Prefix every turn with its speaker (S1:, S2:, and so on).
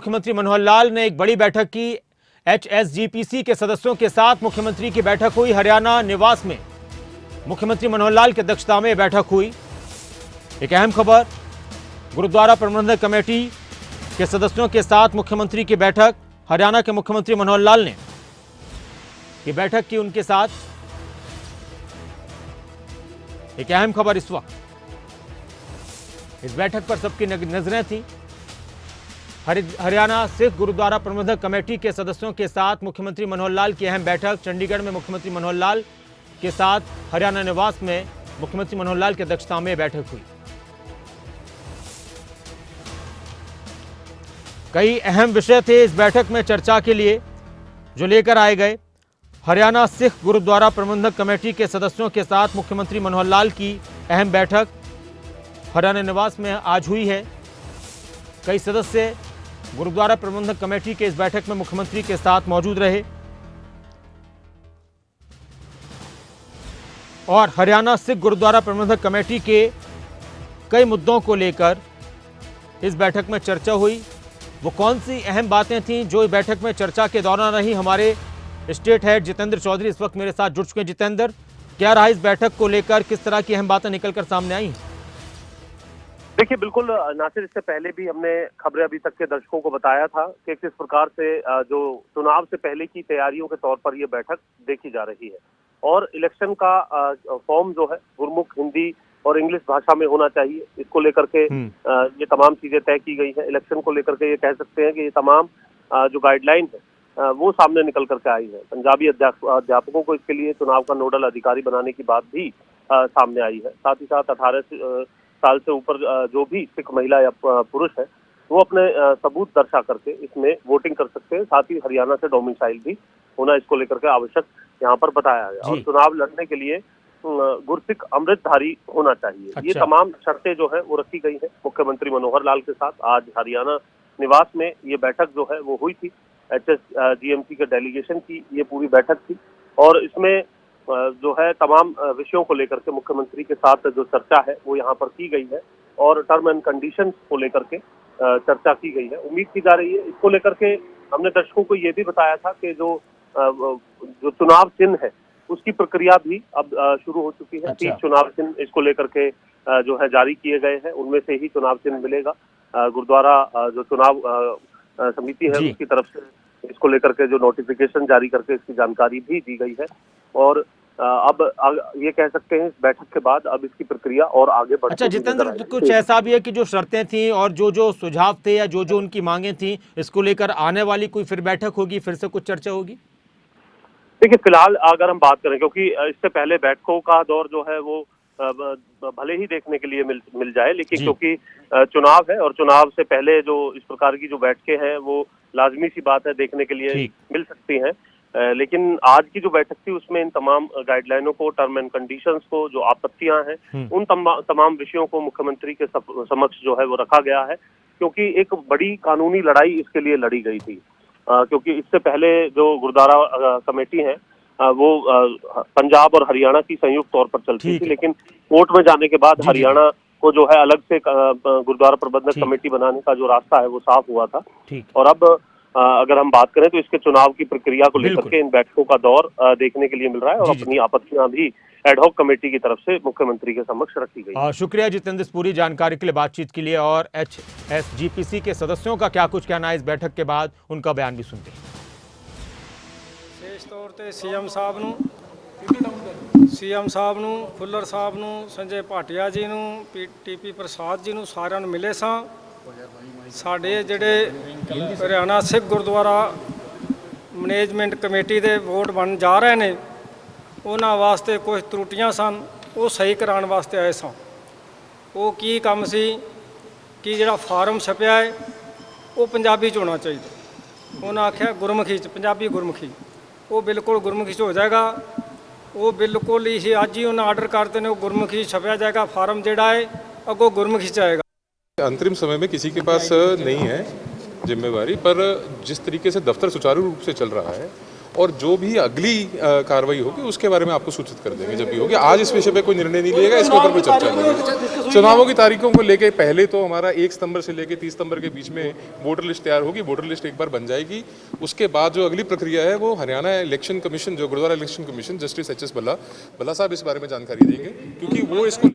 S1: मुख्यमंत्री मनोहर लाल ने एक बड़ी बैठक की। HSGPC के सदस्यों के साथ मुख्यमंत्री की बैठक हुई। हरियाणा निवास में मुख्यमंत्री मनोहर लाल की अध्यक्षता में बैठक हुई। एक अहम खबर, गुरुद्वारा प्रबंधक कमेटी के सदस्यों के साथ मुख्यमंत्री की बैठक। हरियाणा के मुख्यमंत्री मनोहर लाल ने ये बैठक की उनके साथ। एक अहम खबर इस वक्त, इस बैठक पर सबकी नजरें थी। हरियाणा सिख गुरुद्वारा प्रबंधक कमेटी के सदस्यों के साथ मुख्यमंत्री मनोहर लाल की अहम बैठक। चंडीगढ़ में मुख्यमंत्री मनोहर लाल के साथ हरियाणा निवास में मुख्यमंत्री मनोहर लाल की अध्यक्षता में बैठक हुई। कई अहम विषय थे इस बैठक में चर्चा के लिए जो लेकर आए गए। हरियाणा सिख गुरुद्वारा प्रबंधक कमेटी के सदस्यों के साथ मुख्यमंत्री मनोहर लाल की अहम बैठक हरियाणा निवास में आज हुई है। कई सदस्य गुरुद्वारा प्रबंधक कमेटी के इस बैठक में मुख्यमंत्री के साथ मौजूद रहे और हरियाणा सिख गुरुद्वारा प्रबंधक कमेटी के कई मुद्दों को लेकर इस बैठक में चर्चा हुई। वो कौन सी अहम बातें थीं जो इस बैठक में चर्चा के दौरान रही, हमारे स्टेट हेड जितेंद्र चौधरी इस वक्त मेरे साथ जुड़ चुके हैं। जितेंद्र, क्या रहा इस बैठक को लेकर, किस तरह की अहम बातें निकलकर सामने आई?
S2: देखिए, बिल्कुल नासिर, इससे पहले भी हमने खबरें अभी तक के दर्शकों को बताया था कि किस प्रकार से जो चुनाव से पहले की तैयारियों के तौर पर ये बैठक देखी जा रही है और इलेक्शन का फॉर्म जो है गुरमुख, हिंदी और इंग्लिश भाषा में होना चाहिए। इसको लेकर के ये तमाम चीजें तय की गई है। इलेक्शन को लेकर के ये कह सकते हैं कि ये तमाम जो गाइडलाइन है वो सामने निकल करके आई है। पंजाबी अध्यापकों को इसके लिए चुनाव का नोडल अधिकारी बनाने की बात भी सामने आई है। साथ ही साथ 18 साल से ऊपर जो भी सिख महिला या पुरुष है वो अपने सबूत दर्शा करके इसमें वोटिंग कर सकते हैं। साथ ही हरियाणा से डोमिसाइल भी होना इसको लेकर के आवश्यक यहाँ पर बताया गया और चुनाव लड़ने के लिए गुरसिख अमृतधारी होना चाहिए। ये तमाम शर्तें जो है वो रखी गई है मुख्यमंत्री मनोहर लाल के साथ। आज हरियाणा निवास में ये बैठक जो है वो हुई थी। HSGMC के डेलीगेशन की ये पूरी बैठक थी और इसमें जो है तमाम विषयों को लेकर के मुख्यमंत्री के साथ जो चर्चा है वो यहाँ पर की गई है और टर्म एंड कंडीशंस को लेकर के चर्चा की गई है। उम्मीद की जा रही है इसको लेकर के, हमने दर्शकों को ये भी बताया था कि जो चुनाव चिन्ह है उसकी प्रक्रिया भी अब शुरू हो चुकी है। 30 चुनाव चिन्ह इसको लेकर के जो है जारी किए गए हैं, उनमें से ही चुनाव चिन्ह मिलेगा। गुरुद्वारा जो चुनाव समिति है उसकी तरफ से इसको लेकर के जो नोटिफिकेशन जारी करके इसकी जानकारी भी दी गई है और अब ये कह सकते हैं इस बैठक के बाद अब इसकी प्रक्रिया और आगे बढ़।
S1: अच्छा जितेंद्र, कुछ ऐसा भी है कि जो शर्तें थी और जो सुझाव थे या जो उनकी मांगे थी, इसको लेकर आने वाली कोई फिर बैठक होगी, फिर से कुछ चर्चा होगी?
S2: देखिए, फिलहाल अगर हम बात करें, क्योंकि इससे पहले बैठकों का दौर जो है वो भले ही देखने के लिए मिल जाए, लेकिन क्योंकि चुनाव है और चुनाव से पहले जो इस प्रकार की जो बैठकें हैं वो लाजमी सी बात है देखने के लिए मिल सकती हैं। लेकिन आज की जो बैठक थी उसमें इन तमाम गाइडलाइनों को, टर्म एंड कंडीशंस को, जो आपत्तियां हैं उन तमाम विषयों को मुख्यमंत्री के समक्ष जो है वो रखा गया है, क्योंकि एक बड़ी कानूनी लड़ाई इसके लिए लड़ी गई थी। क्योंकि इससे पहले जो गुरुद्वारा कमेटी है वो पंजाब और हरियाणा की संयुक्त तौर पर चलती थी, लेकिन कोर्ट में जाने के बाद हरियाणा को जो है अलग से गुरुद्वारा प्रबंधक कमेटी बनाने का जो रास्ता है वो साफ हुआ था। और अब अगर हम बात करें तो इसके चुनाव की प्रक्रिया को लेकर के इन बैठकों का दौर देखने के लिए मिल रहा है और अपनी आपत्तियां भी एडहॉक कमेटी की तरफ से मुख्यमंत्री के समक्ष रखी गई।
S1: शुक्रिया जितेंद्र, पूरी जानकारी के लिए, बातचीत के लिए। और HSGPC के सदस्यों का क्या कुछ कहना है इस बैठक के बाद, उनका बयान भी सुनते हैं।
S3: विशेष तौर पर CM साहब ਨੂੰ ਫੁੱਲਰ ਸਾਹਿਬ ਨੂੰ, ਸੰਜੇ ਭਾਟੀਆ ਜੀ ਨੂੰ, TP ਪ੍ਰਸਾਦ ਜੀ ਨੂੰ, ਸਾਰਿਆਂ ਨੂੰ ਮਿਲੇ ਸਾਂ। ਸਾਡੇ ਜਿਹੜੇ ਹਰਿਆਣਾ ਸਿੱਖ ਗੁਰਦੁਆਰਾ ਮੈਨੇਜਮੈਂਟ ਕਮੇਟੀ ਦੇ ਵੋਟ ਬਣ ਜਾ ਰਹੇ ਨੇ ਉਹਨਾਂ ਵਾਸਤੇ ਕੁਝ ਤਰੁੱਟੀਆਂ ਸਨ, ਉਹ ਸਹੀ ਕਰਾਉਣ ਵਾਸਤੇ ਆਏ ਸਾਂ। ਉਹ ਕੀ ਕੰਮ ਸੀ ਕਿ ਜਿਹੜਾ ਫਾਰਮ ਛਪਿਆ ਹੈ ਉਹ ਪੰਜਾਬੀ 'ਚ ਹੋਣਾ ਚਾਹੀਦਾ। ਉਹਨਾਂ ਆਖਿਆ ਗੁਰਮੁਖੀ 'ਚ, ਪੰਜਾਬੀ ਗੁਰਮੁਖੀ, ਉਹ ਬਿਲਕੁਲ ਗੁਰਮੁਖੀ 'ਚ ਹੋ ਜਾਏਗਾ। ਉਹ ਬਿਲਕੁਲ ਹੀ ਅੱਜ ਹੀ ਉਹਨਾਂ ਆਰਡਰ ਕਰਤੇ ਨੇ, ਉਹ ਗੁਰਮੁਖੀ ਛਪਿਆ जाएगा। फार्म ਜਿਹੜਾ है अगो गुरमुखी से आएगा।
S4: अंतरिम समय में किसी के पास नहीं है जिम्मेवारी, पर जिस तरीके से दफ्तर सुचारू रूप से चल रहा है और जो भी अगली कार्रवाई होगी उसके बारे में आपको सूचित कर देंगे जब भी होगी। आज इस विषय पे कोई निर्णय नहीं लिएगा, इसके ऊपर कोई चर्चा नहीं होगी। चुनावों की तारीखों को लेके पहले तो हमारा 1 सितंबर से लेके 30 सितंबर के बीच में वोटर लिस्ट तैयार होगी, वोटर लिस्ट एक बार बन जाएगी। उसके बाद जो अगली प्रक्रिया है वो हरियाणा इलेक्शन कमीशन, जो gurdwara election commission, justice HS Bhalla साहब इस बारे में जानकारी देंगे, क्योंकि वो इसको